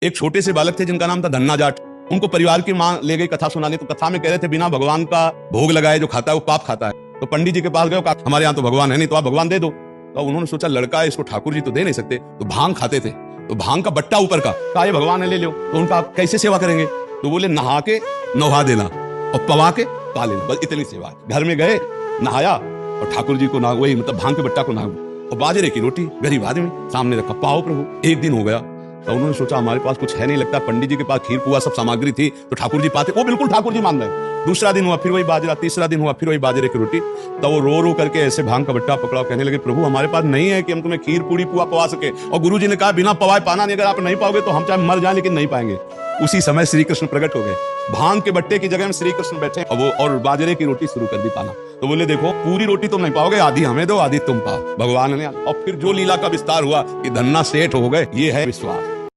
एक छोटे से बालक थे जिनका नाम था धन्ना जाट। उनको परिवार की माँ ले गई कथा सुनाने, तो कथा में कह रहे थे बिना भगवान का भोग लगाए जो खाता है वो पाप खाता है। तो पंडित जी के पास गए, हमारे यहाँ तो भगवान है नहीं, तो आप भगवान दे दो। तो उन्होंने सोचा लड़का है, इसको ठाकुर जी तो दे नहीं सकते, तो भांग खाते थे, तो भांग का बट्टा ऊपर का, कहा ये भगवान है ले लो। तो उनका आप कैसे सेवा करेंगे? तो बोले नहा के नहा देना और पवा के पा लेना, बस इतनी सेवा। घर में गए, नहाया और ठाकुर जी को ना, वही मतलब भांग के बट्टा को ना, और बाजरे की रोटी गरीब आदमी सामने रखा, पाओ प्रभु। एक दिन हो गया तो उन्होंने सोचा हमारे पास कुछ है नहीं, लगता पंडित जी के पास खीर पुआ सब सामग्री थी तो ठाकुर जी पाते, वो बिल्कुल ठाकुर जी मान रहे। दूसरा दिन हुआ फिर वही बाजरा, तीसरा दिन हुआ फिर वही बाजरे की रोटी। तो वो रो रो करके ऐसे भांग का बट्टा पकड़ा, कहने लगे प्रभु हमारे पास नहीं है कि हम तुम्हें खीर पूरी पुआ पवा सके। और गुरु जी ने कहा बिना पवाए पाना नहीं, अगर आप नहीं पाओगे तो हम चाहे मर जाए लेकिन नहीं पाएंगे। उसी समय श्री कृष्ण प्रकट हो गए, भांग के बट्टे की जगह में श्री कृष्ण बैठे और बाजरे की रोटी शुरू कर दी पाना। तो बोले देखो पूरी रोटी तुम नहीं पाओगे, आधी हमें दो आधी तुम पाओ। भगवान ने और फिर जो लीला का विस्तार हुआ कि धन्ना सेठ हो गए, ये है विश्वास।